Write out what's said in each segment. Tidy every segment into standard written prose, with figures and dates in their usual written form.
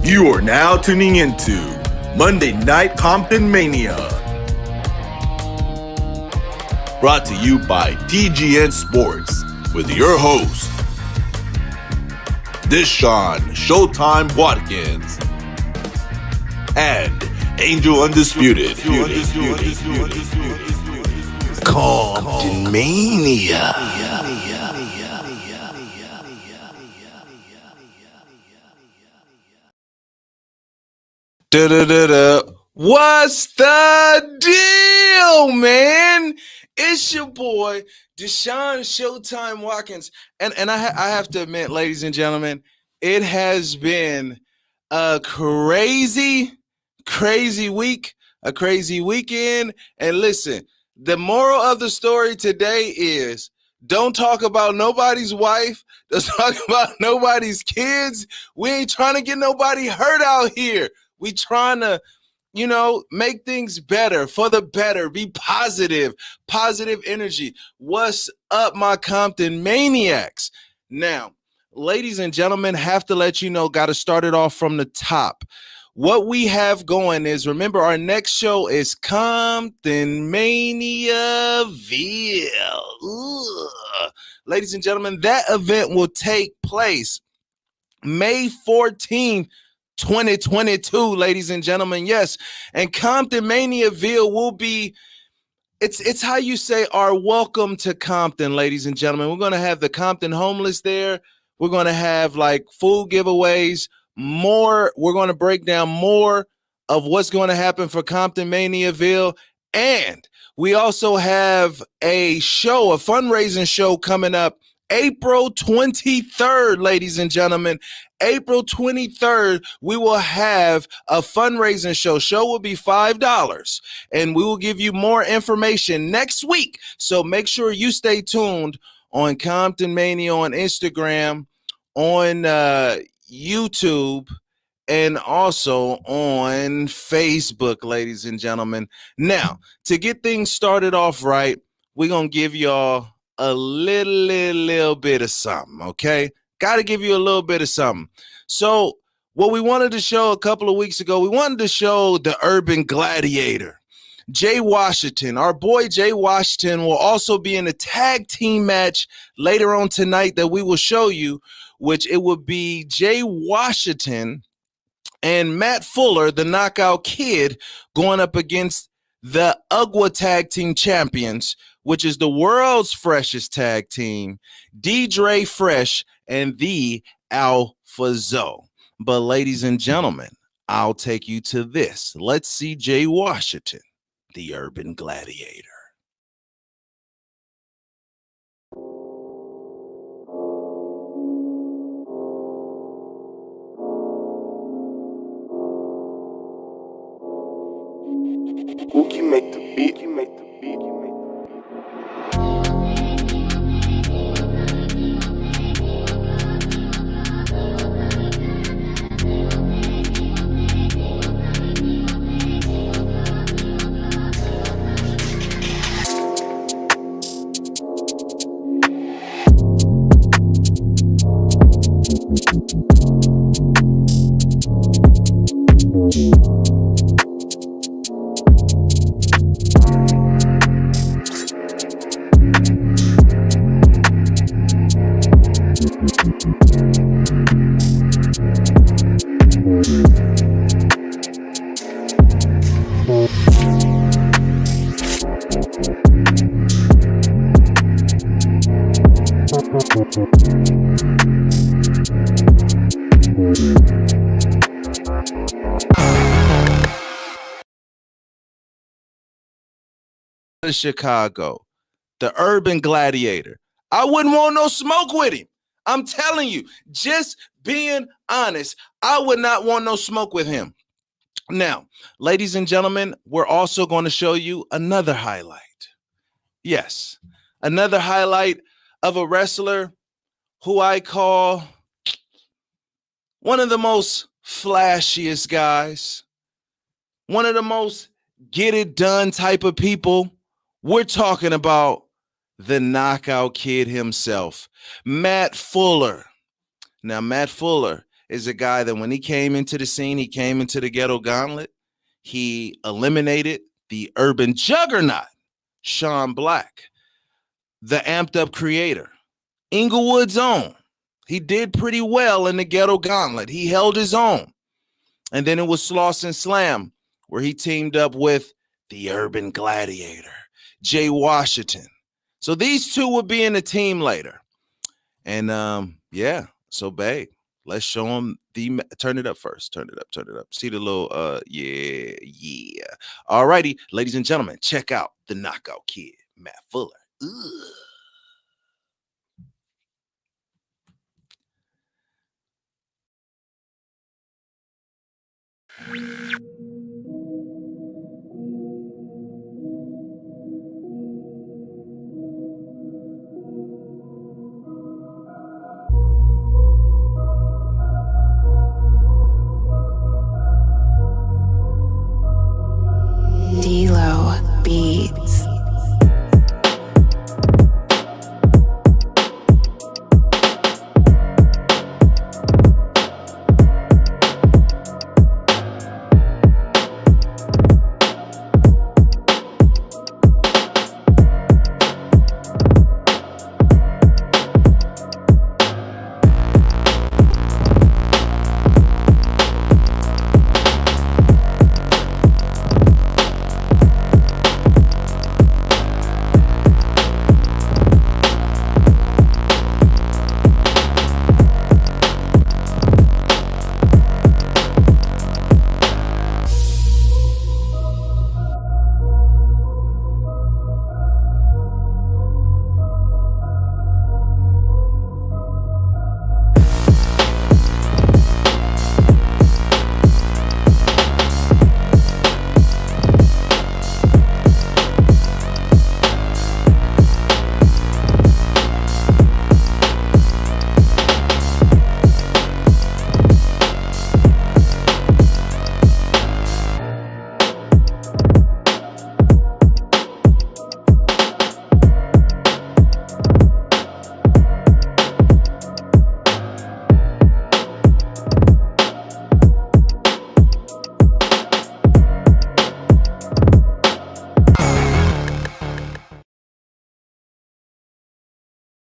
You are now tuning into Monday Night Comptonmania. Brought to you by TGN Sports with your host, Deshaun Showtime Watkins and Angel Undisputed. Comptonmania. What's the deal, man? It's your boy, Deshaun Showtime Watkins. And I have to admit, ladies and gentlemen, it has been a crazy week, a crazy weekend. And listen, the moral of the story today is don't talk about nobody's wife. Don't talk about nobody's kids. We ain't trying to get nobody hurt out here. We trying to, make things better, for the better, be positive energy. What's up, my Compton maniacs? Now, ladies and gentlemen, have to let you know, got to start it off from the top. What we have going is, remember, our next show is Comptonmania-ville. Ladies and gentlemen, that event will take place May 14th, 2022, ladies and gentlemen. Yes, and Comptonmania-ville will be, it's how you say our welcome to Compton, ladies and gentlemen. We're going to have the Compton homeless there. We're going to have like food giveaways, more. We're going to break down more of what's going to happen for Comptonmania-ville. And we also have a show, a fundraising show coming up April 23rd, ladies and gentlemen. April 23rd, we will have a fundraising show. Show will be $5, and we will give you more information next week. So make sure you stay tuned on Comptonmania on Instagram, on YouTube, and also on Facebook, ladies and gentlemen. Now, to get things started off right, we're going to give y'all a little bit of something, okay? Got to give you a little bit of something. So what we wanted to show a couple of weeks ago, we wanted to show the Urban Gladiator. Jay Washington, our boy Jay Washington, will also be in a tag team match later on tonight that we will show you, which it will be Jay Washington and Matt Fuller, the Knockout Kid, going up against the UGWA Tag Team Champions, which is the world's freshest tag team, D-Dre Fresh and the Alpha Zoe. But ladies and gentlemen, I'll take you to this. Let's see Jay Washington, the Urban Gladiator. Who can make the beat? You make the beat. You make Chicago, the Urban Gladiator. I wouldn't want no smoke with him. I'm telling you, just being honest, I would not want no smoke with him. Now, ladies and gentlemen, we're also going to show you another highlight. Yes, another highlight of a wrestler who I call one of the most flashiest guys, one of the most get it done type of people. We're talking about the Knockout Kid himself, Matt Fuller. Now, Matt Fuller is a guy that when he came into the scene, he came into the ghetto gauntlet. He eliminated the urban juggernaut, Sean Black, the amped up creator, Inglewood's own. He did pretty well in the ghetto gauntlet. He held his own. And then it was Sloss and Slam, where he teamed up with the urban gladiator, Jay Washington. So these two will be in the team later. And yeah, so babe, let's show them turn it up first. Turn it up. See the little yeah. All righty, ladies and gentlemen, check out the knockout kid, Matt Fuller. Ugh. D-Lo Beats.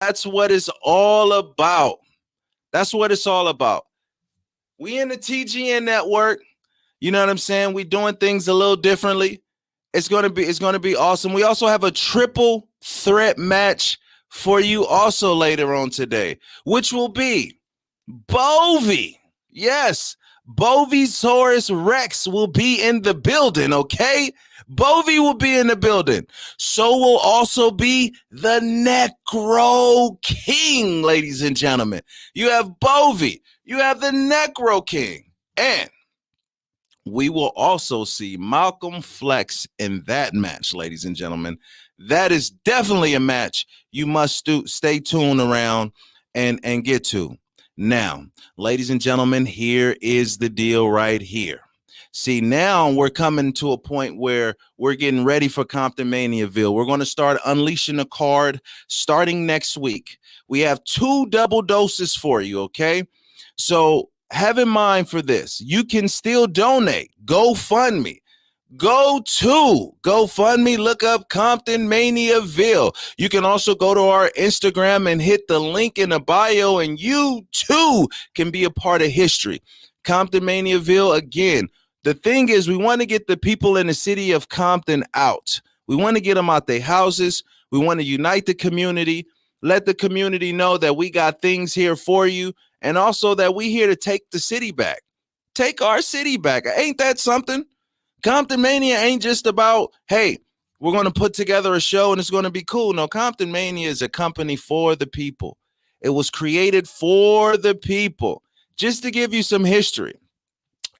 That's what it's all about. That's what it's all about. We in the TGN network. You know what I'm saying? We doing things a little differently. It's gonna be awesome. We also have a triple threat match for you also later on today, which will be Bovie. Yes, Boviesaurus Rex will be in the building, okay? Bovie will be in the building. So will also be the Necro King, ladies and gentlemen. You have Bovie, you have the Necro King, and we will also see Malcolm Flex in that match, ladies and gentlemen. That is definitely a match you must stay tuned around and get to. Now, ladies and gentlemen, here is the deal right here. See, now we're coming to a point where we're getting ready for Comptonmaniaville. We're going to start unleashing the card starting next week. We have 2 double doses for you, okay? So have in mind for this. You can still donate. GoFundMe. Go to GoFundMe, look up Comptonmaniaville. You can also go to our Instagram and hit the link in the bio, and you too can be a part of history. Comptonmaniaville, again, the thing is, we want to get the people in the city of Compton out. We want to get them out their houses. We want to unite the community, let the community know that we got things here for you, and also that we here to take the city back. Take our city back. Ain't that something? Comptonmania ain't just about, hey, we're going to put together a show and it's going to be cool. No, Comptonmania is a company for the people. It was created for the people. Just to give you some history,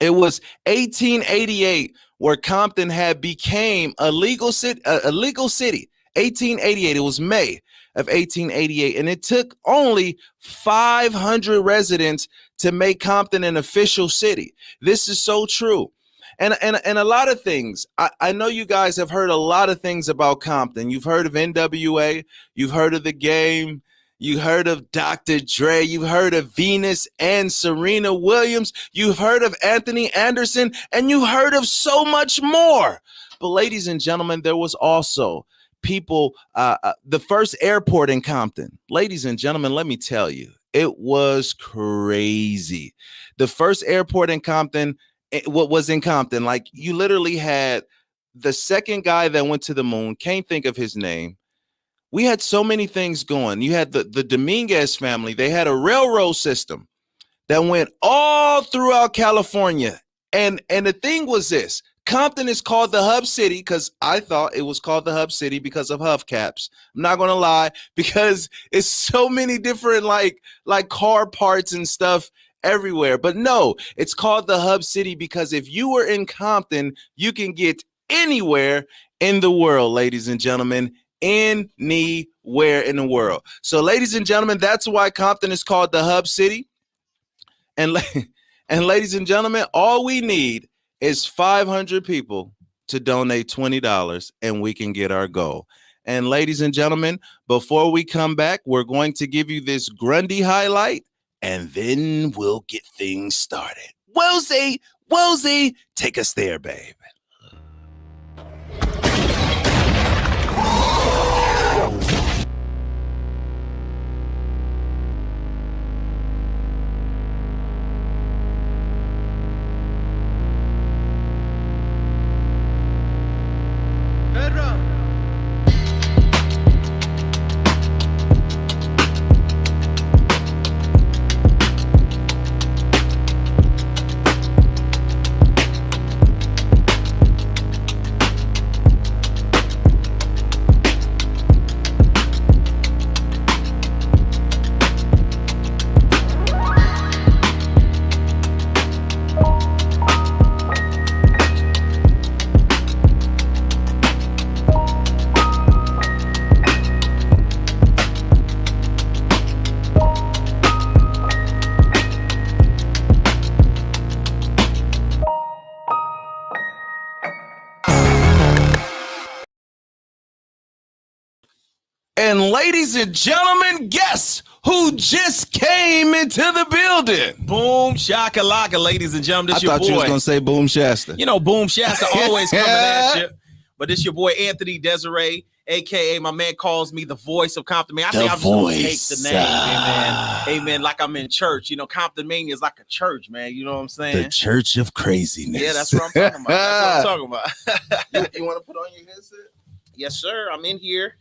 it was 1888 where Compton had became a legal city. 1888. It was May of 1888, and it took only 500 residents to make Compton an official city. This is so true. And a lot of things. I know you guys have heard a lot of things about Compton. You've heard of NWA. You've heard of the game. You heard of Dr. Dre. You've heard of Venus and Serena Williams. You've heard of Anthony Anderson, and you heard of so much more. But ladies and gentlemen, there was also people, the first airport in Compton. Ladies and gentlemen, let me tell you, it was crazy. The first airport in Compton, what was in Compton, like you literally had the second guy that went to the moon, can't think of his name. We had so many things going. You had the Dominguez family. They had a railroad system that went all throughout California. And the thing was this, Compton is called the hub city because I thought it was called the hub city because of hubcaps. I'm not going to lie, because it's so many different like car parts and stuff everywhere. But no, it's called the hub city because if you were in Compton, you can get anywhere in the world, ladies and gentlemen, anywhere in the world. So, ladies and gentlemen, that's why Compton is called the hub city. And ladies and gentlemen, all we need is 500 people to donate $20 and we can get our goal. And ladies and gentlemen, before we come back, we're going to give you this Grundy highlight and then we'll get things started. Wellesley, take us there, babe. And ladies and gentlemen, guess who just came into the building? Boom shakalaka, ladies and gentlemen. This I your thought you was boy. gonna say Boom Shasta. You know, Boom Shasta always coming at you. But this your boy Anthony Desiree, aka my man calls me the voice of Comptonmania. I think I'm just gonna take the name, amen. Amen. Like I'm in church. You know, Comptonmania is like a church, man. You know what I'm saying? The church of craziness. Yeah, that's what I'm talking about. That's what I'm talking about. You want to put on your headset? Yes, sir. I'm in here.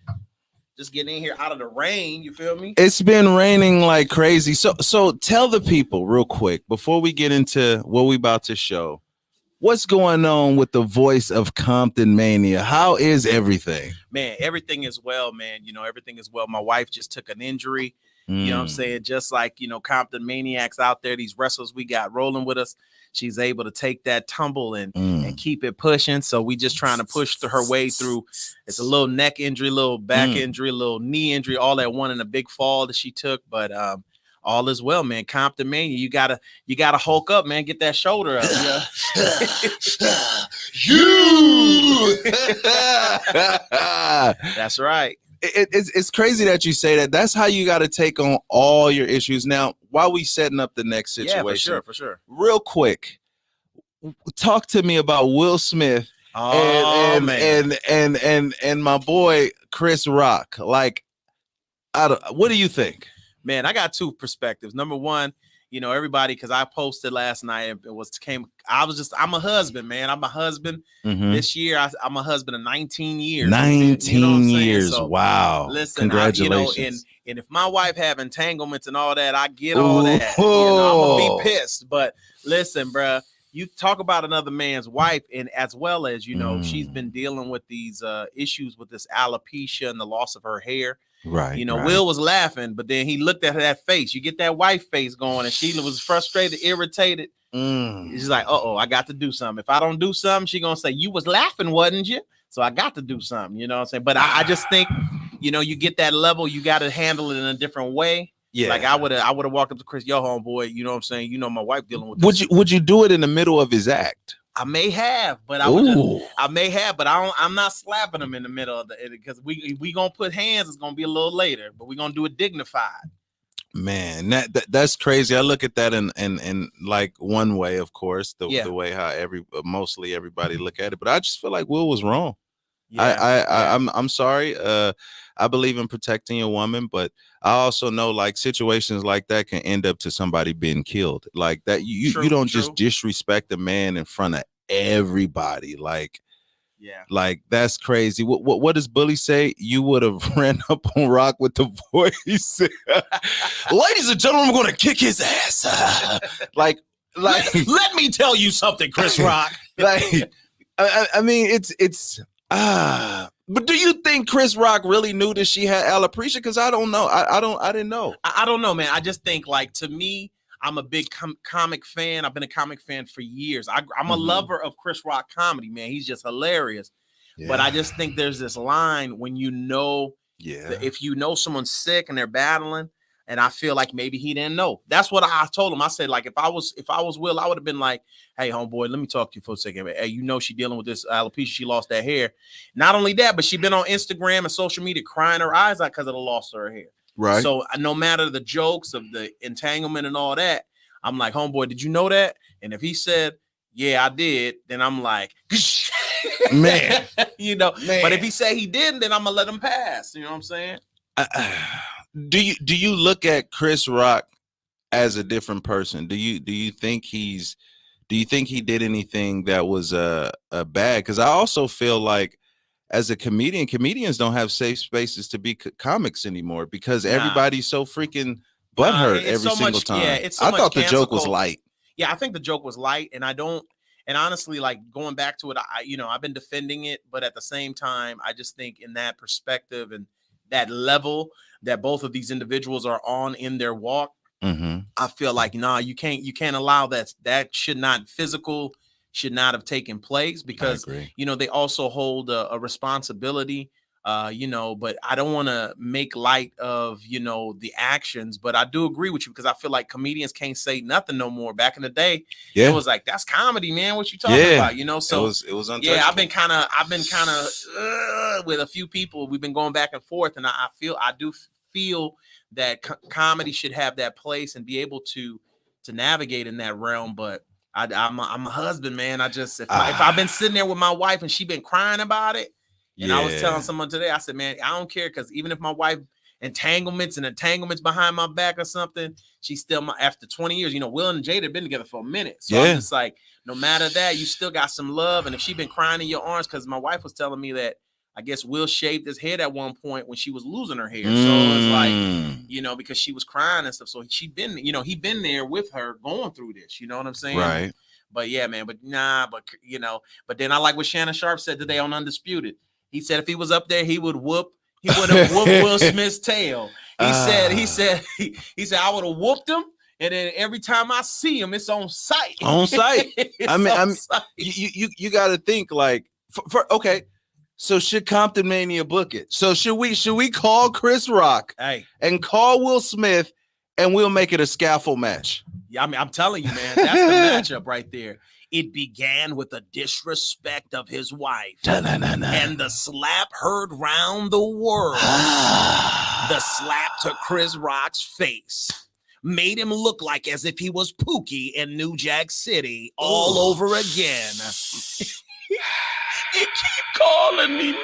Just getting in here out of the rain, you feel me? It's been raining like crazy. So tell the people real quick before we get into what we about to show. What's going on with the voice of Comptonmania? How is everything? Man, everything is well, man. You know, everything is well. My wife just took an injury. You know what I'm saying? Just like, you know, Compton maniacs out there, these wrestlers we got rolling with us. She's able to take that tumble and keep it pushing. So we just trying to push her way through. It's a little neck injury, little back injury, little knee injury, all at one in a big fall that she took. But all is well, man. Comptonmania, you gotta hulk up, man. Get that shoulder up. Yeah. That's right. It's crazy that you say that. That's how you got to take on all your issues. Now, while we setting up the next situation, yeah, for sure. Real quick, talk to me about Will Smith and my boy Chris Rock. Like, what do you think? Man, I got two perspectives. Number one, you know, everybody, because I posted last night, I'm a husband, man. I'm a husband. This year, I'm a husband of 19 years. 19 years. So, wow. Listen, congratulations. And if my wife have entanglements and all that, I get all that. You know, I'm gonna be pissed. But listen, bruh, you talk about another man's wife, and as well as, you know, she's been dealing with these issues with this alopecia and the loss of her hair. Right. You know, right. Will was laughing, but then he looked at that face. You get that wife face going, and she was frustrated, irritated. She's like, I got to do something. If I don't do something, she gonna say, you was laughing, wasn't you? So I got to do something, you know what I'm saying? But I just think, you know, you get that level, you got to handle it in a different way. Yeah. Like I would have walked up to Chris, yo, homeboy, you know what I'm saying? You know, my wife dealing with this. Would you do it in the middle of his act? I may have, but I may have, but I'm not slapping him in the middle of because we gonna put hands. It's gonna be a little later, but we're gonna do it dignified. Man, that's crazy. I look at that in like one way, of course, the way how mostly everybody look at it, but I just feel like Will was wrong. I'm sorry. I believe in protecting a woman, but I also know like situations like that can end up to somebody being killed. Like that, you don't just disrespect a man in front of everybody. Like, like that's crazy. What does Bully say? You would have ran up on Rock with the voice. Ladies and gentlemen, I'm gonna kick his ass. like let me tell you something, Chris Rock. Like, I mean, it's. But do you think Chris Rock really knew that she had alopecia? Because I don't know. I didn't know. I don't know, man. I just think, like, to me, I'm a big comic fan. I've been a comic fan for years. I'm a lover of Chris Rock comedy, man. He's just hilarious. Yeah. But I just think there's this line when if you know someone's sick and they're battling, and I feel like maybe he didn't know. That's what I told him. I said, like, if I was Will, I would have been like, hey, homeboy, let me talk to you for a second. Hey, you know she dealing with this alopecia. She lost that hair. Not only that, but she been on Instagram and social media crying her eyes out because of the loss of her hair. Right. So no matter the jokes of the entanglement and all that, I'm like, homeboy, did you know that? And if he said, yeah, I did, then I'm like, man, you know. Man. But if he say he didn't, then I'm gonna let him pass. You know what I'm saying? Do you look at Chris Rock as a different person? Do you think he did anything that was bad? Because I also feel like as a comedian, comedians don't have safe spaces to be comics anymore because everybody's so freaking butthurt every single time. Yeah, it's so I thought the joke was light. Yeah, I think the joke was light, and honestly, like going back to it, I've been defending it, but at the same time, I just think in that perspective and that level that both of these individuals are on in their walk, I feel like, you can't allow that should not have taken place because, they also hold a responsibility, but I don't want to make light of, the actions, but I do agree with you because I feel like comedians can't say nothing no more. Back in the day, it was like, that's comedy, man. What you talking about? So it was untouchable. Yeah, I've been kind of with a few people. We've been going back and forth, and I do feel that comedy should have that place and be able to navigate in that realm. But I'm a husband, man. If I've been sitting there with my wife and she been crying about it, and I was telling someone today, I said, man, I don't care, because even if my wife entanglements behind my back or something, she's still after 20 years. Will and Jada have been together for a minute, so I'm just like, no matter that, you still got some love. And if she been crying in your arms, because my wife was telling me that I guess Will shaved his head at one point when she was losing her hair. So it's like, because she was crying and stuff. So he been there with her going through this. You know what I'm saying? Right. But yeah, man. But then I like what Shannon Sharp said today on Undisputed. He said if he was up there, he would have whooped Will Smith's tail. He said I would have whooped him. And then every time I see him, it's on site. On site. You got to think like, okay. So should Comptonmania book it? So should we call Chris Rock and call Will Smith and we'll make it a scaffold match? Yeah, I mean, I'm telling you, man, that's the matchup right there. It began with a disrespect of his wife, and the slap heard round the world. The slap to Chris Rock's face made him look like as if he was Pookie in New Jack City all over again. You keep calling me, man.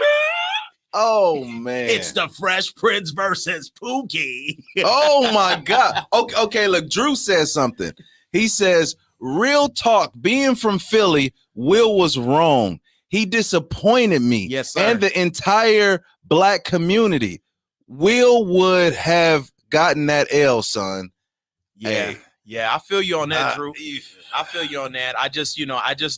Oh, man. It's the Fresh Prince versus Pookie. Oh, my God. Okay, look, Drew says something. He says, real talk, being from Philly, Will was wrong. He disappointed me. Yes, sir. And the entire Black community. Will would have gotten that L, son. Yeah. Hey. Yeah, I feel you on that, Drew. I feel you on that. I just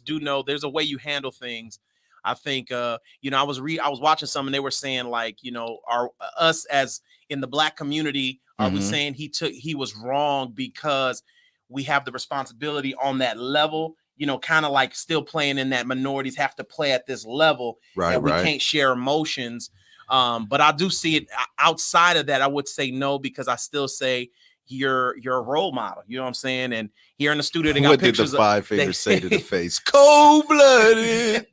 do know there's a way you handle things. I think, I was watching some and they were saying like, are us as in the Black community, are we saying he was wrong because we have the responsibility on that level, kind of like still playing in that minorities have to play at this level, right? And we can't share emotions. But I do see it outside of that. I would say no, because I still say you're a role model. You know what I'm saying? And here in the studio, they got What did pictures the of five fingers say to the face? Cold-blooded.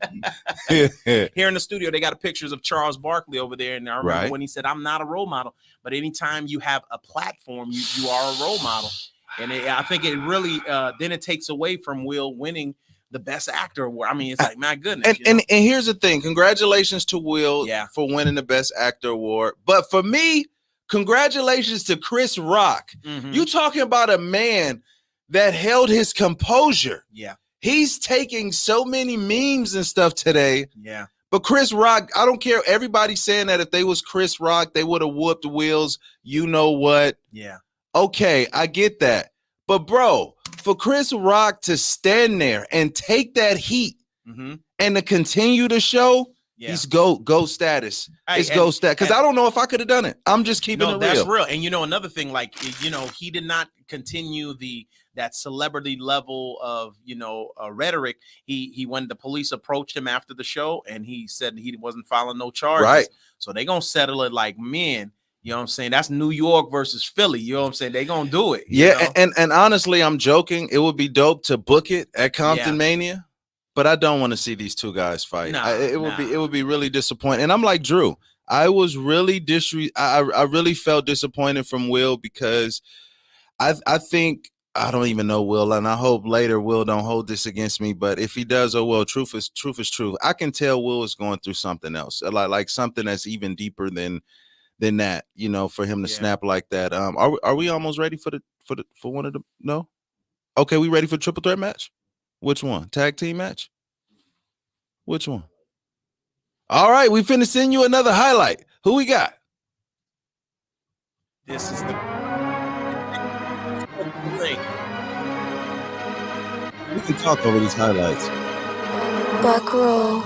here in the studio, they got pictures of Charles Barkley over there. And I remember Right. when he said, I'm not a role model, but anytime you have a platform, you are a role model. And I think it really then it takes away from Will winning the best actor award. I mean, it's like, my goodness. And here's the thing. Congratulations to Will Yeah. for winning the best actor award. But for me, congratulations to Chris Rock. Mhm. You talking about a man that held his composure. Yeah. He's taking so many memes and stuff today. Yeah. But Chris Rock, I don't care. Everybody's saying that if they was Chris Rock, they would have whooped Will's. You know what? Yeah. Okay, I get that. But bro, for Chris Rock to stand there and take that heat Mhm. and to continue the show, Yeah. he's go status. Hey, It's go status. Because I don't know if I could have done it. I'm just keeping it that's real. real. And another thing, like, he did not continue that celebrity level of rhetoric. He when the police approached him after the show, and he said he wasn't filing no charges. Right. So they gonna settle it like men. You know what I'm saying? That's New York versus Philly. You know what I'm saying? They gonna do it. you Yeah, know? and honestly, I'm joking. It would be dope to book it at Comptonmania, but I don't want to see these two guys fight. Nah, It would be really disappointing. And I'm like Drew. I was really I really felt disappointed from Will because I think I don't even know Will, and I hope later Will don't hold this against me. But if he does, oh well, truth is truth. I can tell Will is going through something else, like something that's even deeper than that, for him to snap like that. Are we almost ready for one of the no? Okay, we ready for triple threat match? Which one? Tag team match? Which one? All right, we finna send you another highlight. Who we got? This is the thing. We can talk over these highlights. Back row.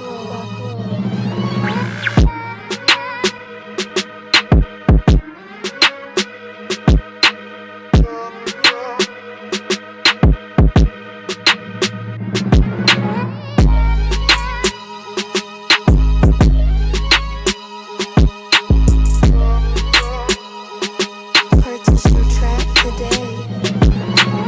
Purchase your track today.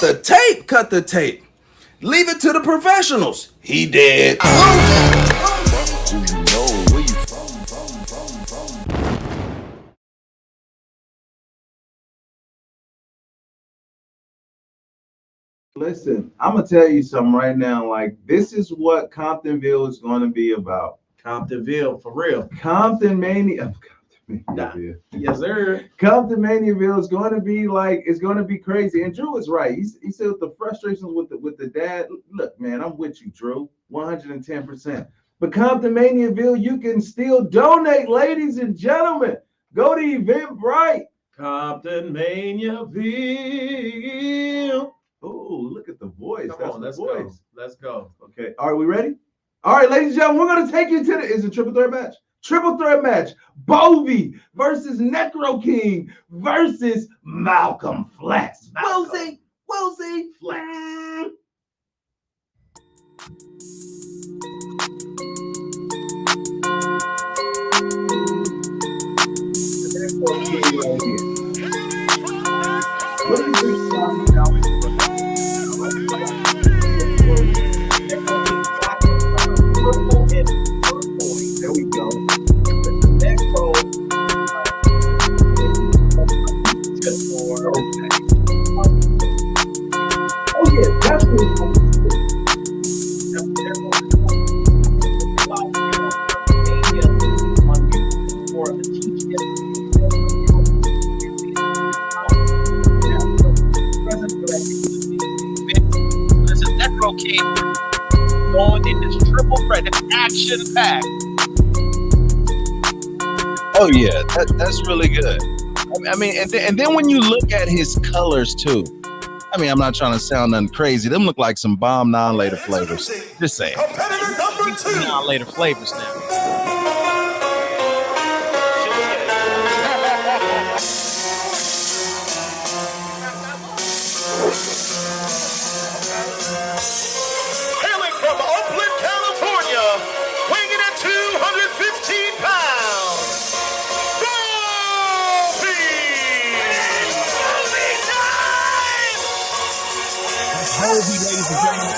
the tape. Cut the tape. Leave it to the professionals. He did. Listen, I'm gonna tell you something right now. Like, this is what Comptonville is going to be about. Comptonville, for real. Comptonmania. Yes, sir. Comptonmaniaville is going to be like, it's going to be crazy. And Drew is right. He said the frustrations with the dad. Look, man, I'm with you, Drew, 110%. But Comptonmaniaville, you can still donate, ladies and gentlemen. Go to Eventbrite. Comptonmaniaville. Oh, look at the voice. Come on, let's go. Let's go. Okay. Are we ready? All right, ladies and gentlemen, we're going to take you to is it triple threat match? Triple threat match. Bovey versus Necro King versus Malcolm Flex. We'll see. Flex. Necro King right here. What do you think about Malcolm There we go. Necro. Oh yeah, that's what it's going to do. Listen, Necro King going in this triple threat, it's action packed. Oh yeah, that's really good. I mean, and then when you look at his colors too. I mean, I'm not trying to sound nothing crazy. Them look like some bomb non-later flavors. Just saying. Competitor number 2. Non-later flavors now. Hailing from Oakland, California, weighing in at 215 pounds, Bobby! Bovey, ladies and gentlemen,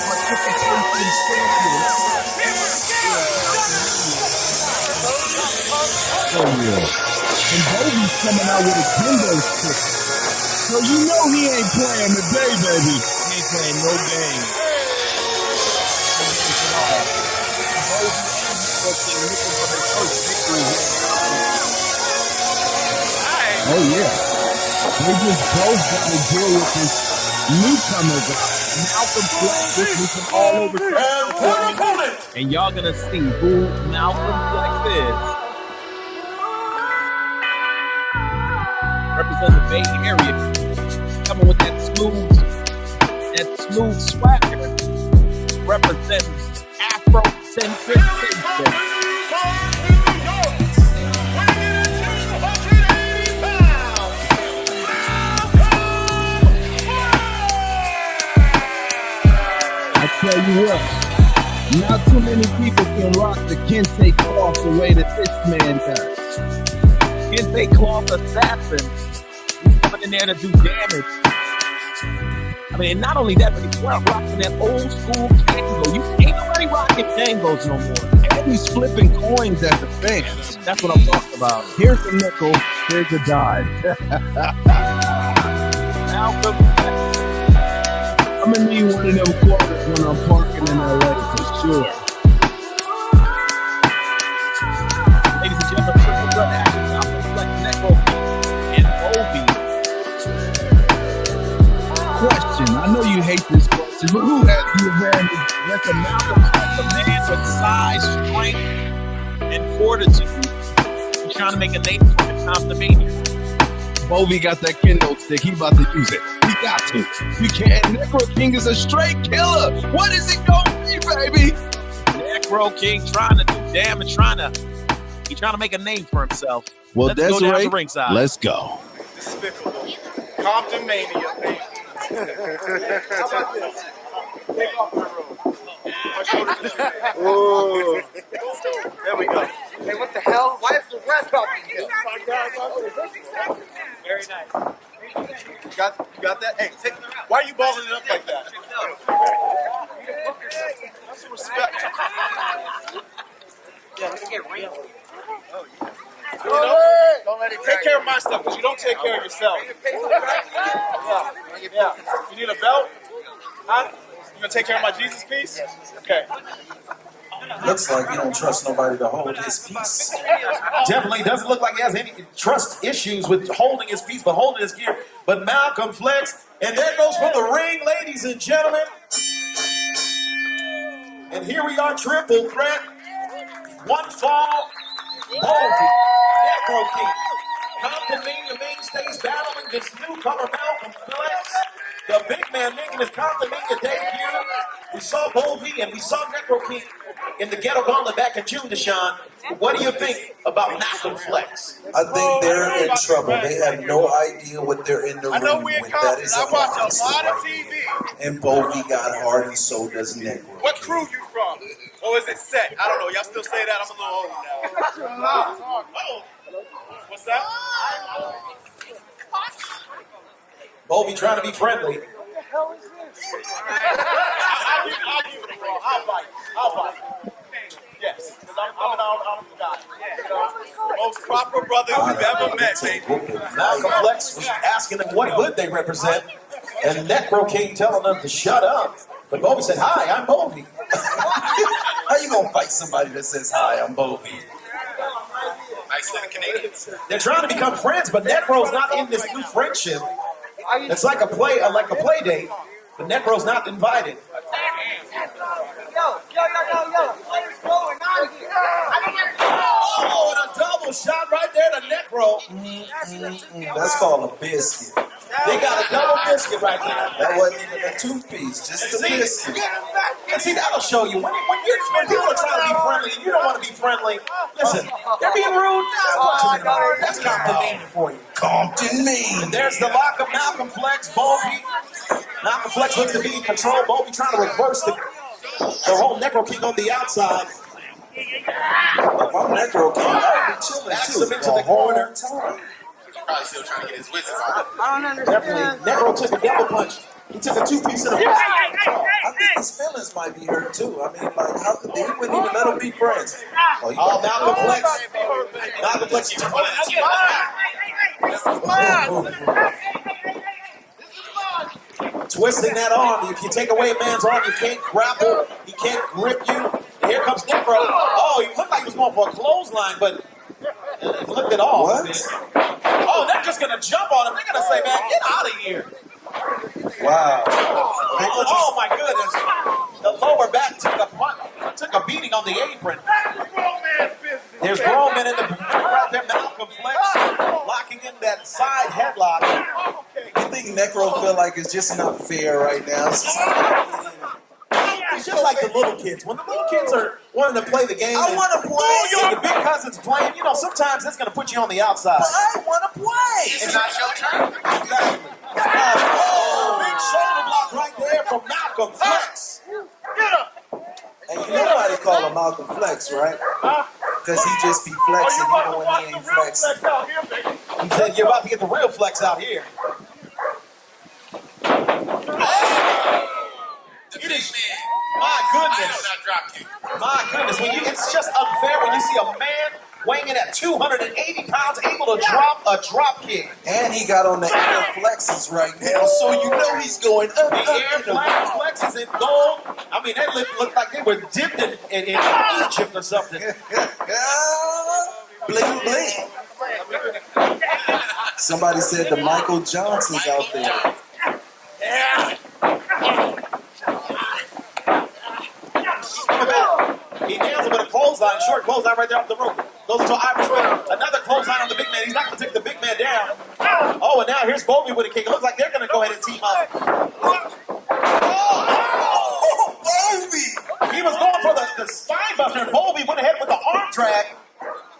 Oh yeah. And Bovey's coming out with a kendo stick. So you know he ain't playing today, baby. he ain't playing no game. Oh yeah. They just both got to deal with this newcomer guy. Malcolm Flex, this was from all over. And for an opponent, And y'all gonna see who Malcolm Flex is. Represent the Bay Area. Coming with that smooth swagger. Representing Afrocentric thinking. I tell you what, not too many people can rock the Kente cloth the way that this man does. Kente cloth assassin. He's coming in there to do damage. I mean, not only that, but he's rocking that old school Kango. You ain't nobody rocking Kangos no more. And he's flipping coins at the fans. That's what I'm talking about. Here's a nickel, here's a dime. Malcolm Flex. I'm gonna need one of them quarters when I'm parking in LA for sure. Ladies and gentlemen, triple threat action. Malcolm Flex, Necro, and Bovey. Question, I know you hate this question, but who has the advantage? That's a Malcolm Flex, a man with size, strength, and fortitude. He's trying to make a name for him, Comptonmania. Bovey got that kendo stick, he about to use it. He got to. You can't. Necro King is a straight killer. What is it gonna be, baby? Necro King trying to do damage, he's trying to make a name for himself. Well, Let's that's go down right. to ringside. Let's go. despicable. Comptonmania, baby. How about this? Take off my robe. My shoulders are straight. Whoa. There we go. Hey, what the hell? Why is the rest up? Oh my God. Very nice. You got that? Hey, why are you balling it up like that? Have some respect. Yeah, let's get real. You know, don't let it take care of my stuff because you don't take care of yourself. Yeah. You need a belt? Huh? You gonna take care of my Jesus piece? Okay. Looks like he don't trust nobody to hold his piece. Definitely doesn't look like he has any trust issues with holding his piece, but holding his gear. But Malcolm Flex, and there goes from the ring, ladies and gentlemen. And here we are, triple threat. One fall, Ballsy, Necro King. Comptonmania mainstays battling this newcomer, Malcolm Flex. The big man making his Comptonmania debut. We saw Bolvie and we saw Necro King in the Ghetto Gauntlet back in June, Deshaun. What do you think about Malcolm Flex? I think they're in trouble. They have no idea what they're in the ring with. That is I watch a monster lot of right TV. there. And Bolvie got hard, and so does Necro. What crew you from? Or is it set? I don't know. Y'all still say that? I'm a little older now. Oh. What's that? Bolvie trying to be friendly. I'll bite. Yes, because I'm an honest guy. You know, most proper brother you've ever met, baby. Malcolm Flex was asking them what hood they represent, and Necro King telling them to shut up. But Bolvie said, "Hi, I'm Bolvie." How you gonna fight somebody that says, "Hi, I'm Bolvie"? Nice little Canadians. They're trying to become friends, but Necro's not in this new friendship. It's like a play date, but Necro's not invited. Yo, what is going on here? Oh, and a double shot right there to Necro. That's called a biscuit. They got a double biscuit right there. That wasn't even a toothpiece, just a biscuit. And see, that'll show you. When people are trying to be friendly and you don't want to be friendly, listen, they're being rude. That's Comptonmania for you. Comptonmania. There's the lock of Malcolm Flex, Bolvie. Malcolm Flex looks to be in control. Bolvie trying to reverse the whole Necro King on the outside. If I'm Necro King, I'll be chilling Backs too. him into the corner. Probably still trying to get his wits out. I don't Definitely, understand. Necro took a double punch. He took a two-piece in a I think his feelings might be hurt too. I mean, like, how could he wouldn't even let them be friends? Oh, you Oh, Malcolm Flex. Malcolm Flex. Twisting that arm. If you take away a man's arm, you can't grapple. He can't grip you. And here comes Necro. Oh, he looked like he was going for a clothesline, but he looked it off. What? Oh, they're just going to jump on him. They're going to say, man, get out of here. Wow. Oh, my goodness. The lower back took a beating on the apron. There's grown men in the right there. Malcolm Flex locking in that side headlock. You think Necro feel like it's just not fair right now? It's just like the little kids. When the little kids are wanting to play the game, I want to play. and the big cousins playing, you know, sometimes it's going to put you on the outside. I want to play. It's not your turn. Exactly. Oh, big shoulder block right there from Malcolm Flex. And you know why they call him Malcolm Flex, right? Because he just be flexing even when he ain't flexing. He said, you're about to get the real flex out here. It is, my goodness. My goodness. It's just unfair when you see a man weighing in at 280 pounds able to drop a drop kick. And he got on the air flexes right now, so you know he's going up. The air flexes in gold. I mean, they looked like they were dipped in Egypt or something. Bling, bling. Somebody said the Michael Johnson's out there. He nails him with a clothesline, short clothesline right there off the rope. Goes into an Irish whip. Another clothesline on the big man. He's not going to take the big man down. Oh, and now here's Bolvie with a kick. It looks like they're going to go ahead and team up. Oh, Bolvie! He was going for the spine buster, and Bolvie went ahead with the arm drag.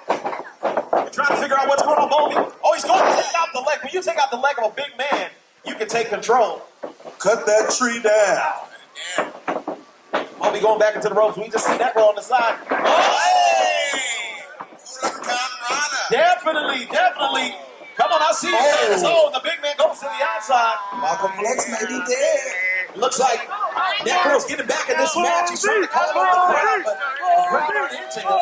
They're trying to figure out what's going on, Bolvie. Oh, he's going to take out the leg. When you take out the leg of a big man, you can take control. Cut that tree down. Bolvie going back into the ropes. We just see that roll on the side. Oh, hey! Definitely. Come on, I see you. Oh, the big man goes to the outside. Malcolm Flex may be dead. Looks like Necro's getting back in this match. He's trying to call on the crowd, but the crowd aren't into him.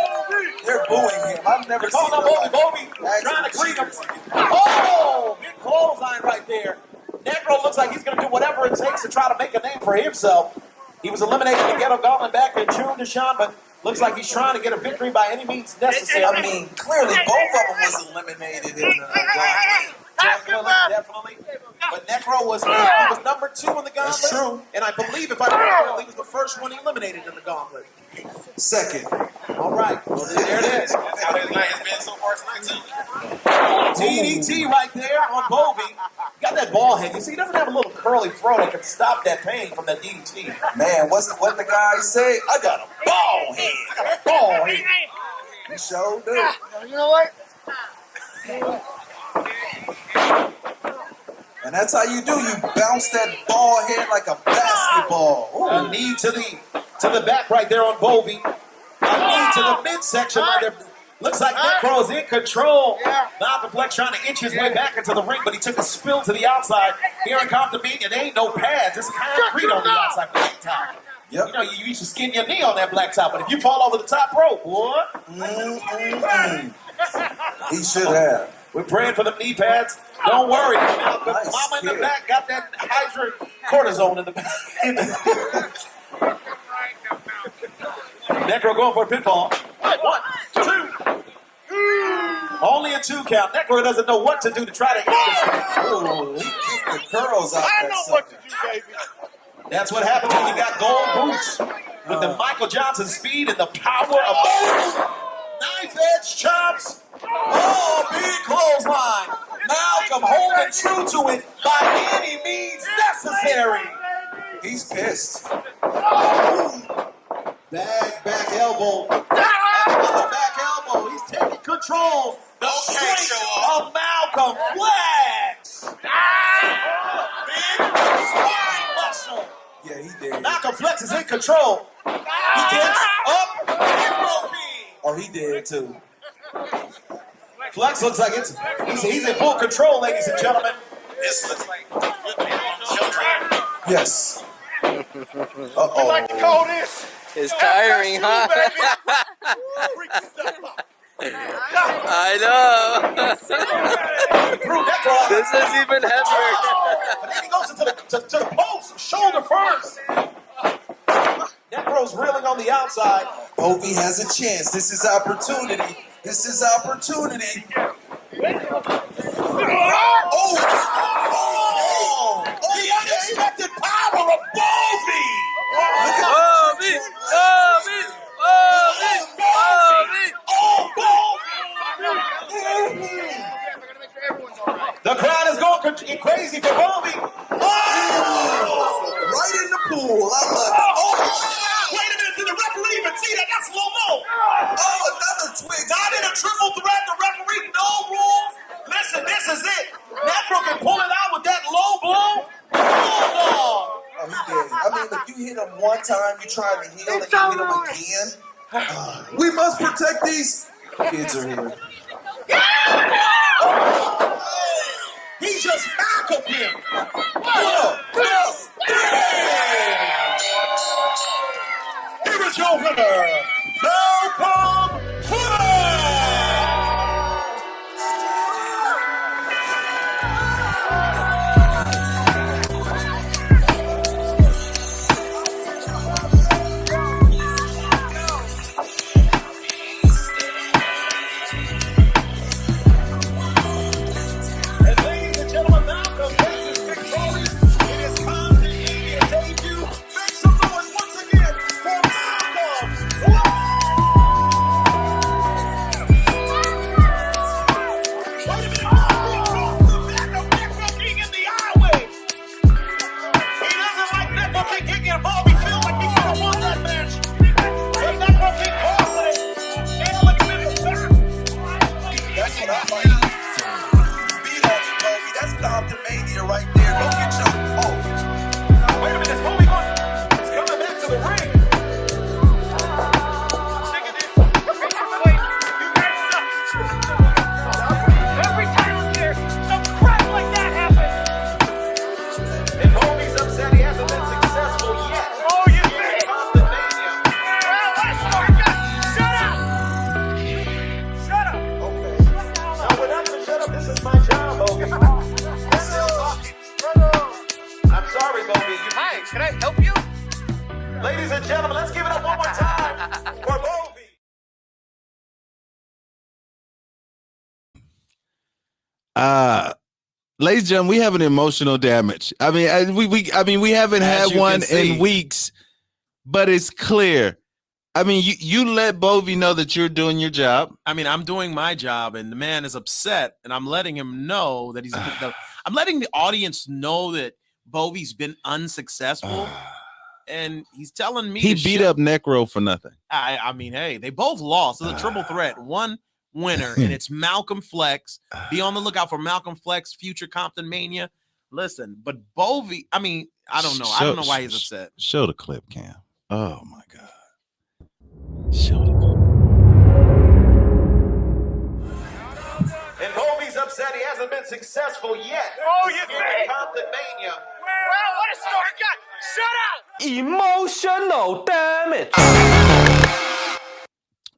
They're booing him. I've never seen Calling on Bobby, trying to greet him. Oh, big clothesline right there. Necro looks like he's going to do whatever it takes to try to make a name for himself. He was eliminated in the Ghetto Gauntlet back in June, Deshaun, but looks like he's trying to get a victory by any means necessary. I mean, clearly both of them was eliminated in the gauntlet. Definitely. But Necro was number 2 in the gauntlet. That's true. And I believe, if I remember, he was the first one eliminated in the gauntlet. Second. All right. Well, there it is. That's how his night has been so far tonight, too. DDT right there on Bovey. Got that ball head. You see, he doesn't have a little curly fro that can stop that pain from that DDT. Man, what the guy say? I got a ball head. I got a ball head. He sure do. You know what? And that's how you do. You bounce that ball head like a basketball. A knee to the back right there on Bovey. A knee to the midsection right there. Looks like Necro's in control. Malcolm Flex trying to inch his way back into the ring, but he took a spill to the outside. Here in Comptonmania, there ain't no pads. It's concrete on the outside blacktop. Yep. You know, you used to skin your knee on that blacktop, but if you fall over the top rope, what? He should have. We're praying for the knee pads. Don't worry, Malcolm. Nice Mama in the kid. back got that hydrocortisone in the back. Necro going for a pinfall. 1, 2. Only a 2 count. Necro doesn't know what to do to try to end this thing. Ooh, he kicked the curls out I that know what to sucker. do, baby. That's what happens when you got gold boots with the Michael Johnson speed and the power of knife edge chops. Oh, big clothesline. Malcolm holding true to it by any means necessary. He's pissed. Back elbow. Another back elbow. He's taking control. The Okay, strength show of Malcolm Flex. Big spine muscle. Yeah, he did. Malcolm Flex is in control. He gets up. Necro King. Oh, he did too. Flex looks like he's in full control, ladies and gentlemen. This looks like good people on children. Yes. I like to call this. It's tiring, huh? I know. This is even heavier. But then he goes to the post, shoulder first. Necro's reeling on the outside. Bovey has a chance. This is opportunity. This is opportunity. Oh, The unexpected power of Bovey. Bobby! Bobby! Bobby! The crowd is going crazy for Bovey. right in the pool. I love it. Wait a minute, did the referee even see that? That's slow-mo. Oh, another twig. Not in a triple threat, the referee, no rules. Listen, this is it. Necro can pull it out with that low blow. Oh, he did. I mean, if you hit him one time, you're trying to heal, and you hit him again. We must protect these kids are here. He just tackled him. Here is your winner, Malcolm Flex. And ladies and gentlemen, Malcolm Flex is victorious in his Comptonmania debut. Make some noise once again for Malcolm Flex. Wait a minute, across the back of Necro King in the highway. He doesn't like Necro King kicking involved. He feels like he could have won that match. But Necro King calls it. And look at his back. That's what I like. Beat on you, Bobby. That's Comptonmania right there. Go get your. Oh, Wait a minute, is Bobby going? He's coming back to the ring. Every time I'm here, Can I help you? Ladies and gentlemen, let's give it up one more time for Bovey. Ladies and gentlemen, we have an emotional damage. I mean, we haven't As had you one can see. in weeks, but it's clear. I mean, you let Bovey know that you're doing your job. I mean, I'm doing my job, and the man is upset, and I'm letting him know that I'm letting the audience know that Bovey's been unsuccessful, and he's telling me He to beat shut- up Necro for nothing. I mean, hey, they both lost. It's a triple threat. One winner, and it's Malcolm Flex. Be on the lookout for Malcolm Flex, future Comptonmania. Listen, but Bovey, I mean, I don't know. I don't know why he's upset. Show the clip, Cam. Oh my God. Show the clip. And Bovey's upset he hasn't been successful yet. Oh, you Here think? in Comptonmania. Well, what a story. God, shut up. Emotional damage.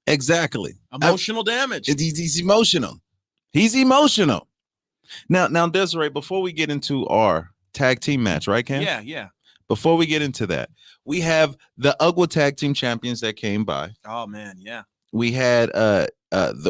Exactly. Emotional damage. He's emotional. He's emotional. Now, Desiree, before we get into our tag team match, right, Cam? Yeah. Before we get into that, we have the UGWA tag team champions that came by. Oh man, yeah. We had what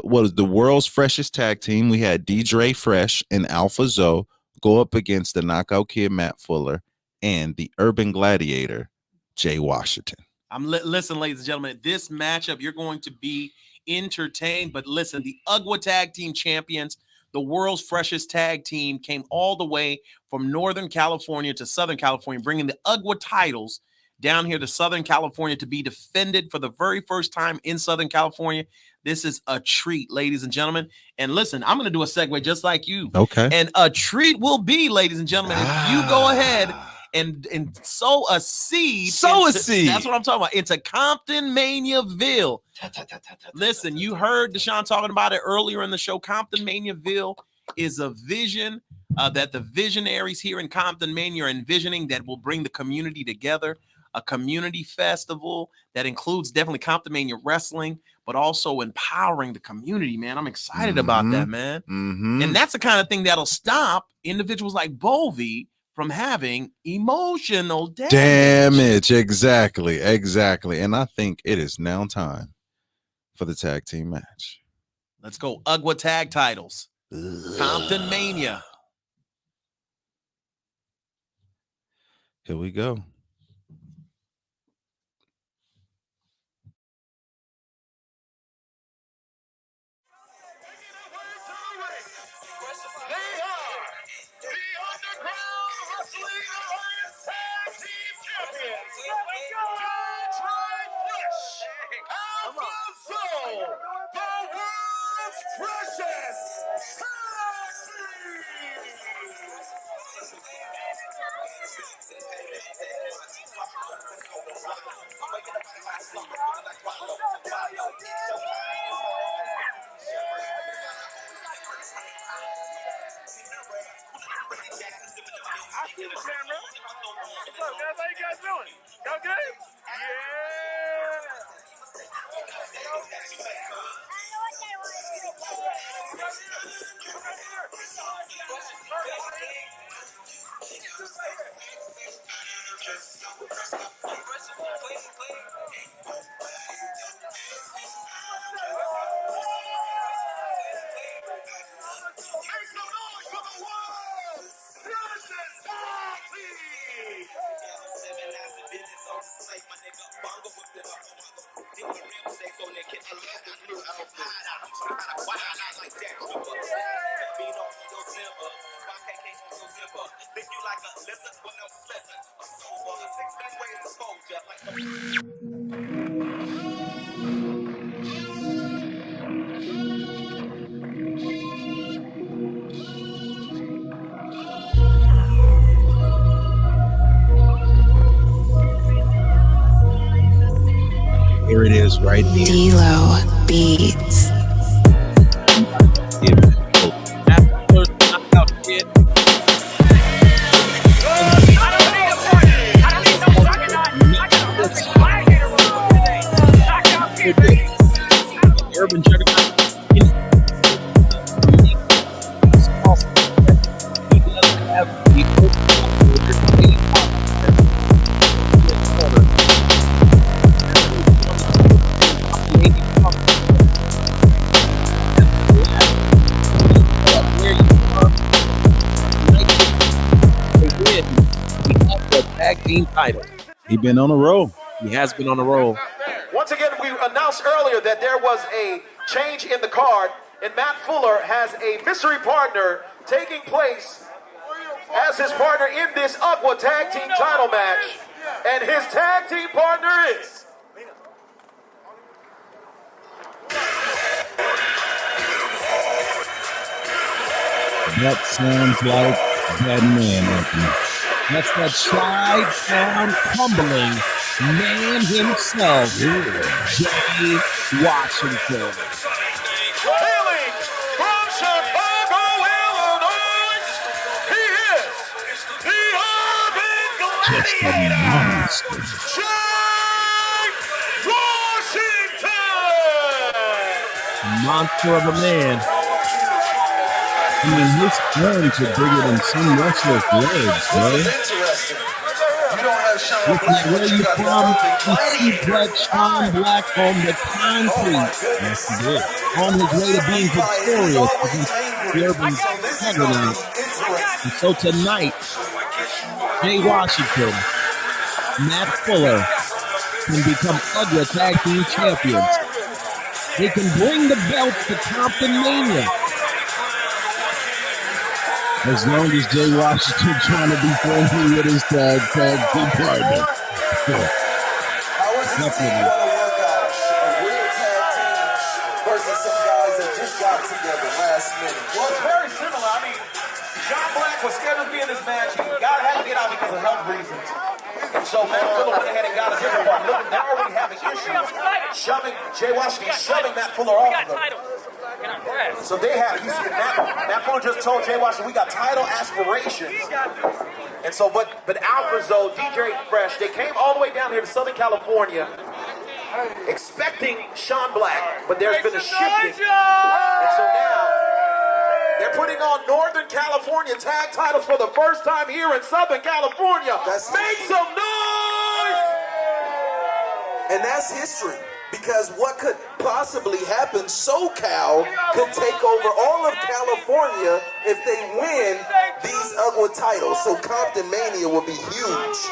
was the world's freshest tag team? We had DJ Fresh and Alpha Zoe go up against the Knockout Kid Matt Fuller and the Urban Gladiator Jay Washington. Listen, ladies and gentlemen, this matchup you're going to be entertained. But listen, the UGWA tag team champions, the world's freshest tag team, came all the way from Northern California to Southern California, bringing the UGWA titles down here to Southern California to be defended for the very first time in Southern California. This is a treat, ladies and gentlemen. And listen, I'm going to do a segue just like you. Okay. And a treat will be, ladies and gentlemen, if you go ahead and sow a seed. Sow a seed. That's what I'm talking about. Into Comptonmaniaville. Listen, you heard Deshaun talking about it earlier in the show. Comptonmaniaville is a vision that the visionaries here in Comptonmania are envisioning that will bring the community together. A community festival that includes definitely Comptonmania wrestling, but also empowering the community, man. I'm excited about that, man. And that's the kind of thing that'll stop individuals like Bovey from having emotional damage. Exactly. And I think it is now time for the tag team match. Let's go. UGWA tag titles. Comptonmania. Here we go. I see the camera. What's up, guys? How you guys doing? Y'all good? Make some noise for the world! Freshest party! Here it is right here. D-Lo Beats. Urban Juggernaut. tag team titles. He been on a roll. He has been on a roll. Once again, we announced earlier that there was a change in the card, and Matt Fuller has a mystery partner taking place as his partner in this Aqua Tag Team title match. And his tag team partner is... That sounds like that man, Anthony. That's that side-down, humbling man himself, Jay Washington. Hailing from Chicago, Illinois, he is the Urban Just a Gladiator, monster. Jay Washington! Monster of a man. I mean, his arms are bigger than some wrestlers' legs, right? Interesting. You don't have Sean Look Black, at where but you you got from. the He suplex Sean Black on the concrete. Yes, he did. On his way to being victorious against the Urban Gladiator. And so tonight, Jay Washington, Matt Fuller can become Ugra Tag Team Champions. They can bring the belts to Comptonmania. As long as Jay Washington trying to be friendly with his tag team partner. How is this team going to work out? A real tag team versus some guys that just got together last minute. Well, it's very similar. I mean, Sean Black was scheduled to be in this match. He had to get out because of health reasons. So Matt Fuller went ahead and got a different part. Look, now we're having issues. Jay Washington shoving Matt Fuller off of them. So they have, Matt Fuller just told Jay Washington, we got title aspirations. And so, but Alphazo, DJ Fresh, they came all the way down here to Southern California expecting Sean Black, but there's been a shifting. And so now, they're putting on Northern California tag titles for the first time here in Southern California. Make some noise! And that's history. Because what could possibly happen, SoCal could take over all of California if they win these Ugra titles. So Comptonmania will be huge.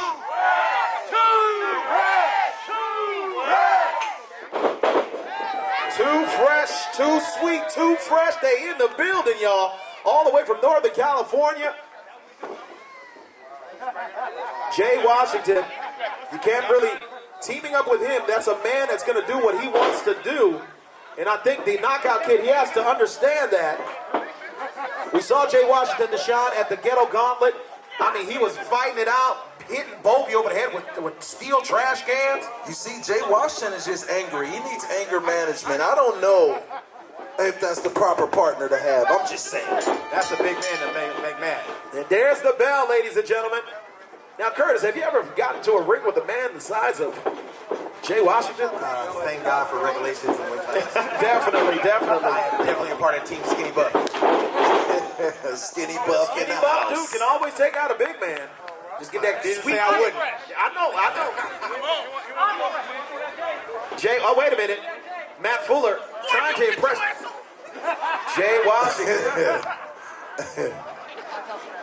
Too fresh, too sweet, too fresh. They in the building, y'all. All the way from Northern California. Jay Washington, you can't really... Teaming up with him, that's a man that's going to do what he wants to do. And I think the Knockout Kid, he has to understand that. We saw Jay Washington, Deshaun, at the Ghetto Gauntlet. I mean, he was fighting it out, hitting Bovey over the head with steel trash cans. You see, Jay Washington is just angry. He needs anger management. I don't know if that's the proper partner to have. I'm just saying. That's a big man to make mad. And there's the bell, ladies and gentlemen. Now, Curtis, have you ever gotten to a ring with a man the size of Jay Washington? Thank God for regulations and weight classes. Definitely. I am definitely a part of Team Skinny Buff. Skinny Buff in the Buff house. dude can always take out a big man. Just get that Didn't sweet say I wouldn't. I know. Jay, oh, wait a minute. Matt Fuller trying to impress Jay Washington.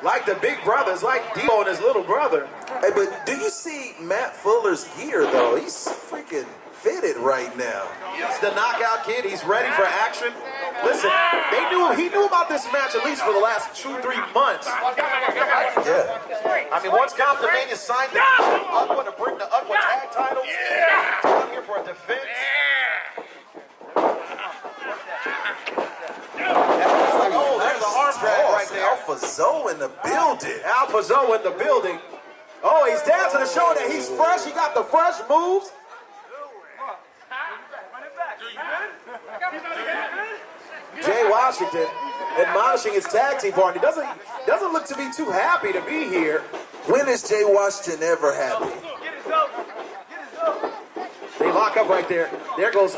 Like the big brothers, like Dio and his little brother. Hey, but do you see Matt Fuller's gear, though? He's freaking fitted right now. He's the Knockout Kid. He's ready for action. Listen, he knew about this match at least for the last 2-3 months. Yeah. I mean, once Comptonmania signed the Ugra to bring the Ugra tag titles, down here for a defense. Oh, there's an arm drag right there. Alphazo in the building. Alphazo in the building. Oh, he's dancing to show that he's fresh. He got the fresh moves. Jay Washington admonishing his tag team partner. Doesn't look to be too happy to be here. When is Jay Washington ever happy? They lock up right there. There goes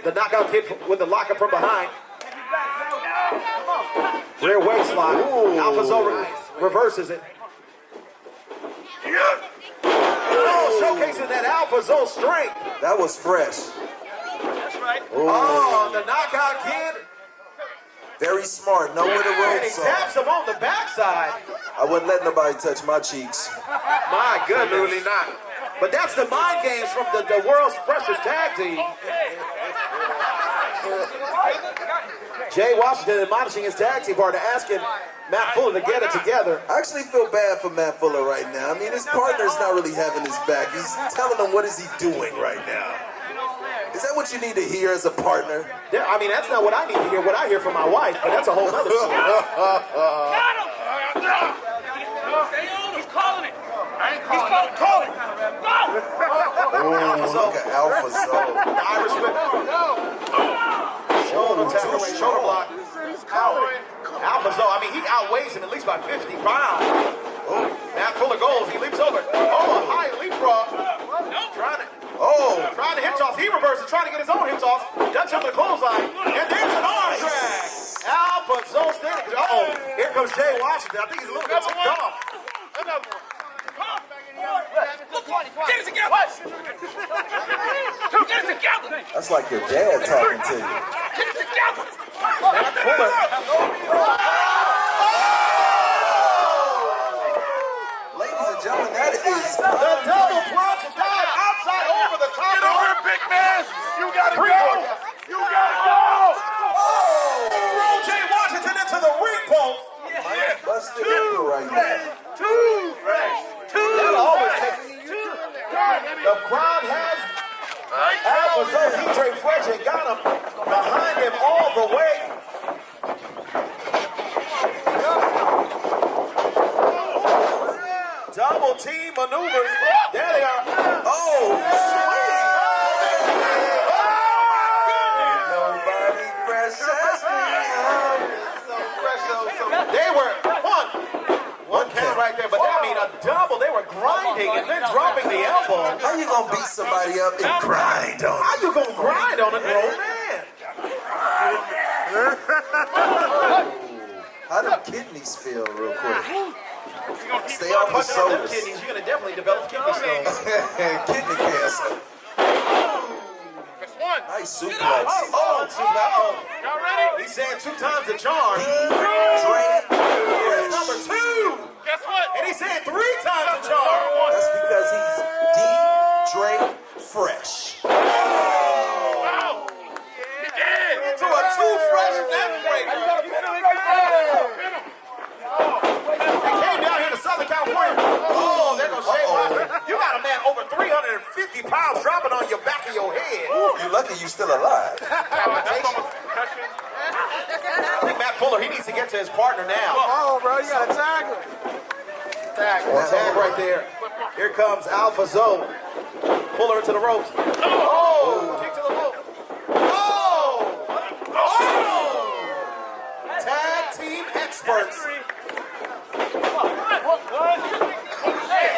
the Knockout Kid with the lockup from behind. Rear waist lock. Alphazo reverses it. Oh, showcasing that Alphazo strength. That was fresh. That's right. Oh, the Knockout Kid. Very smart. Know where the And he ropes taps are. him on the backside. I wouldn't let nobody touch my cheeks. My goodness. Absolutely not. But that's the mind games from the world's freshest tag team. Jay Washington admonishing his tag team partner, asking Matt Fuller to get it together. I actually feel bad for Matt Fuller right now. I mean, his partner's not really having his back. He's telling him, what is he doing right now? Is that what you need to hear as a partner? Yeah, I mean, that's not what I need to hear. What I hear from my wife, but that's a whole other story. He's calling it. I ain't calling it. Call it. Oh, look at Alpha Zone. The Irish whip. Shoulder tackle, shoulder block. Alpha Zone, I mean, he outweighs him at least by 50 pounds. Oh, Matt Fuller goes, he leaps over. Oh, a high leapfrog. Trying to hip toss. He reverses, trying to get his own hip toss. Ducks him to the clothesline. And there's an arm drag. Alpha Zone standing. Uh-oh, here comes Jay Washington. I think he's a little bit ticked off. Another one. Get it together. Get it together. That's like your dad talking to you. Get it together. Matt Fuller. Ladies and gentlemen, that is The double plunge and dive outside over the top. Get over here, big man. You gotta go. You gotta go. Throw Jay Washington into the ring post. busted hipper right now. Too fresh. That'll always take the crowd has Alpha Zone DJ Fresh and got him behind him all the way. Double team maneuvers. There they are. Oh, sweet. Nobody precious They were one count right there, but that mean a double. They were grinding and then dropping the elbow. How you gonna beat somebody up and grind on How you gonna grind on a grown man? How do kidneys feel real quick? Stay Start off the punching on them sodas. kidneys, you're gonna definitely develop kidney stones. Kidney cancer. That's one. Nice suplex. Y'all ready? He's saying 2 times the charm. Drake. Here's number 2. Guess what? And he's saying 3 times the charm. That's because he's Drake fresh. Wow. He did. To a 2 fresh neck breaker. He came down here to Southern California. Oh, there goes Jay Washington. You got a man over 350 pounds dropping on your back of your head. You lucky you still alive. I think Matt Fuller, he needs to get to his partner now. Oh, bro, you gotta tag him. Tag him. Tag right there. Here comes Alpha Zone. Fuller into the ropes. Oh, kick to the rope. Oh! Tag team experts.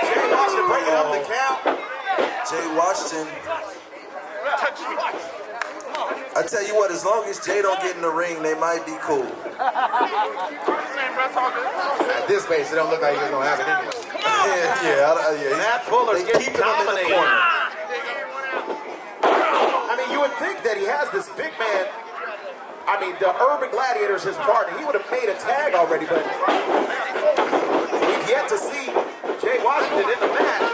Jay Washington breaking up the count. Jay Washington. I tell you what, as long as Jay don't get in the ring, they might be cool. At this pace, it don't look like he's gonna have it anyway. Yeah. Matt Fuller's They getting keep him in the dominated. corner. I mean, you would think that he has this big man. I mean, the Urban Gladiators, his partner, he would have made a tag already, but we've yet to see Jay Washington in the match.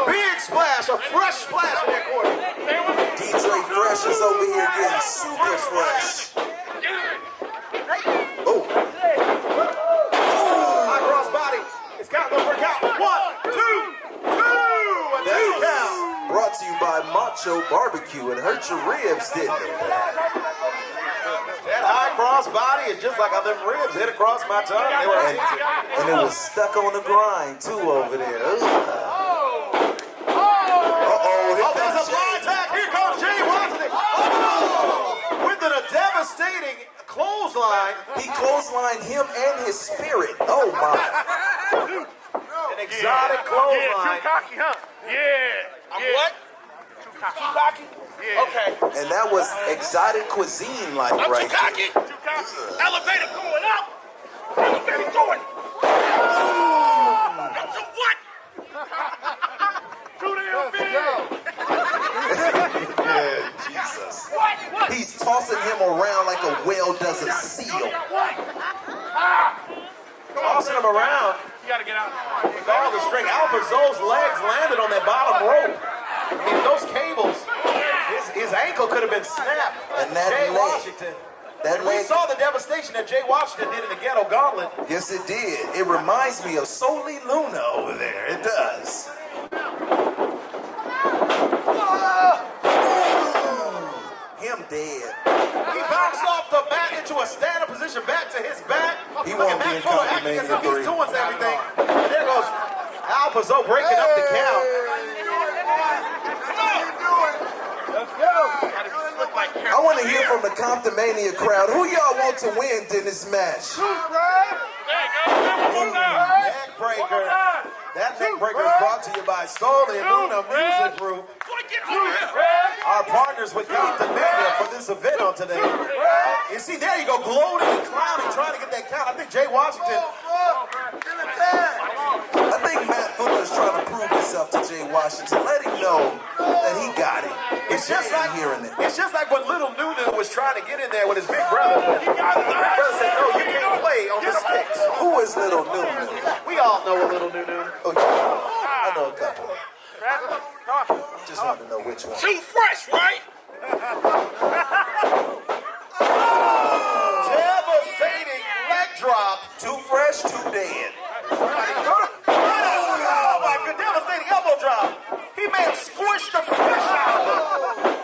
Big splash, a fresh splash in that corner. DJ Fresh is over here getting super fresh. Oh. High cross body. It's got to go for a count. 1, 2, 2. A 2 count. Brought to you by Macho Barbecue and hurt your ribs, didn't it? That high cross body is just like how them ribs hit across my tongue. They were And it was stuck on the grind, too, over there. Oh, there's a blind tag. Here comes Jay Washington. Oh, with a devastating clothesline. He clotheslined him and his spirit. Oh, my. An exotic Yeah, clothesline. too cocky, huh? Yeah. I'm yeah. what? Too cocky? Yeah. Okay. And that was exotic cuisine, like, I'm right too cocky. Too cocky. Elevator going up. Elevator going. Up to what? Too damn big. Yeah, Jesus. What? He's tossing him around like a whale does a seal. What? Tossing him around. You gotta With all the string, Alphazo's legs landed on that bottom rope. I mean, those cables, his ankle could have been snapped. And that Jay leg, Washington. that We leg, saw the devastation that Jay Washington did in the Ghetto Gauntlet. yes, it did. It reminds me of Soli Luna over there. It does. Him dead. He bounced off the mat into a standing position, back to his back. He Look won't at be Matt in Fuller acting as if he's Comptonmania 3. doing everything. And there goes Alphazo breaking up the count. I want to hear from the Comptonmania crowd. Who y'all want to win in this match? Neckbreaker. That neckbreaker is brought to you by Soli Luna Music Group. Our partners with Comptonmania for this event on today. You see, there you go, gloating and clowning, trying to get that count. I think Jay Washington. I think Matt Fuller is trying to prove himself to Jay Washington. Let him know that he got it. It's just like hearing it. It's just like when little Nunu was trying to get in there with his big brother. But his big brother said, "No, you can't play on the sticks." Who is little Nunu? We all know a little Nunu. Oh, I know a couple. Just want to know which one. Too fresh, right? Devastating leg drop. Too fresh, too dead. Oh my good, devastating elbow drop. He may have squished the flesh out of him.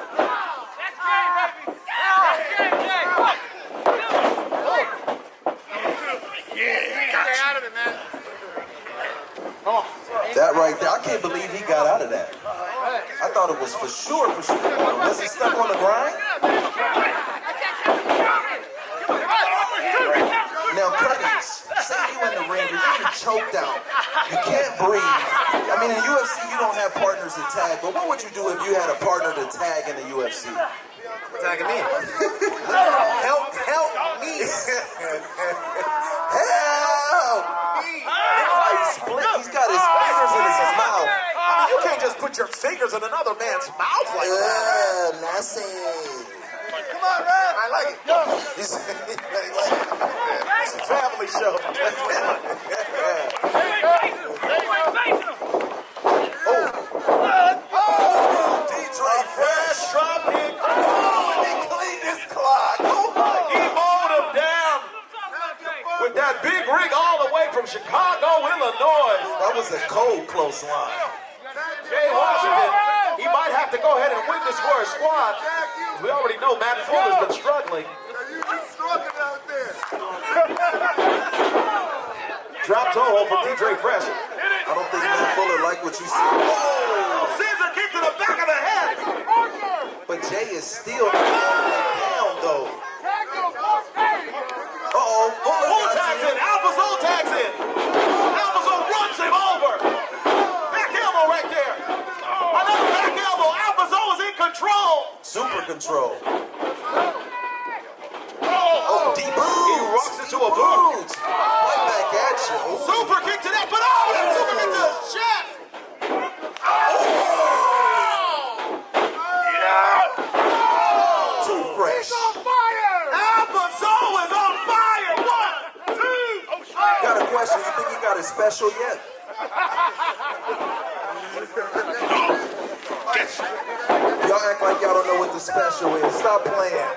That right there, I can't believe he got out of that. I thought it was for sure. Was he stuck on the grind? Now, Curtis, say you in the ring, you're getting choked out. You can't breathe. I mean, in UFC, you don't have partners to tag, but what would you do if you had a partner to tag in the UFC? Tagging me. Help me. Help me. He's got his fingers in his mouth. I mean, you can't just put your fingers in another man's mouth like that. Nasty. Come on, man. I like it. It's a family show. DJ Fresh drop kick. He cleaned his clock. He mowed him down with that big rig all the way from Chicago, Illinois. That was a cold close line. Jay Washington, he might have to go ahead and win this for his squad. We already know Matt Fuller's been struggling. Drop toe from DJ Fresh. I don't think Matt Fuller liked what you said. Oh, scissor kick to the back of the head. But Jay is still down, though. Uh-oh. Fuller tags in. Alphazo tags in. Alphazo runs him over. Back elbow right there. Another back elbow. Alphazo is in control. Super control. Oh, deep boot. He rocks into a boot. Right back at you. Ooh. Super kick to that, but that super kick to his chest. Too fresh. Alphazo is on fire. 1, 2. Got a question. You think he got his special yet? Y'all act like y'all don't know what the special is. Stop playing.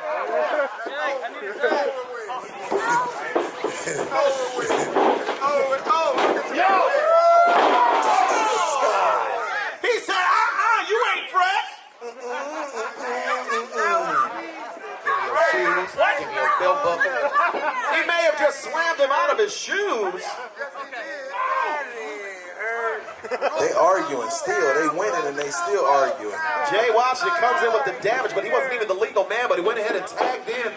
He said, you ain't fresh. Give me a belt buckle. He may have just slammed him out of his shoes. They arguing still. They winning and they still arguing. Jay Washington comes in with the damage, but he wasn't even the legal man, but he went ahead and tagged in.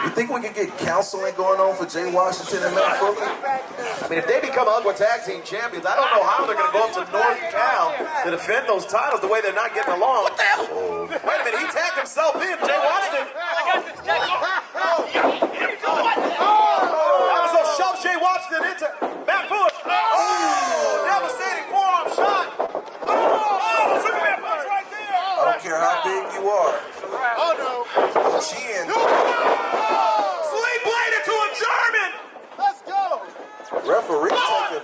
You think we can get counseling going on for Jay Washington and Matt Fuller? I mean, if they become Ugwa Tag Team Champions, I don't know how they're going to go up to North Cal to defend those titles the way they're not getting along. What the hell? Oh. Wait a minute, he tagged himself in, Jay Washington. Alphazo shoves Jay Washington into Matt Fuller. Oh, devastating forearm shot. Oh, Superman punch right there. I don't care how big you are. Oh, no. Chin. Sleep blade into a German. Let's go. Referee taking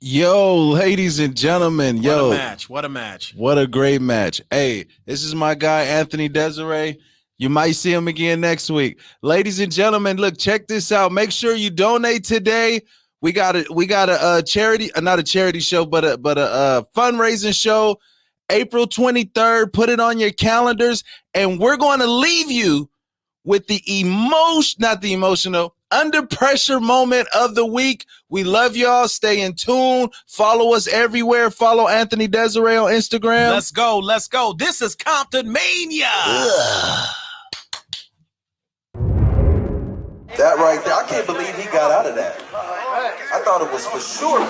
Yo, ladies and gentlemen, What a match. What a match. What a great match. Hey, this is my guy, Anthony Desiree. You might see him again next week. Ladies and gentlemen, look, check this out. Make sure you donate today. We got a charity, not a charity show, but a fundraising show, April 23rd. Put it on your calendars, and we're going to leave you with the emotional, under pressure moment of the week. We love y'all. Stay in tune. Follow us everywhere. Follow Anthony Desiree on Instagram. Let's go. Let's go. This is Comptonmania. That right there, I can't believe he got out of that. I thought it was for sure.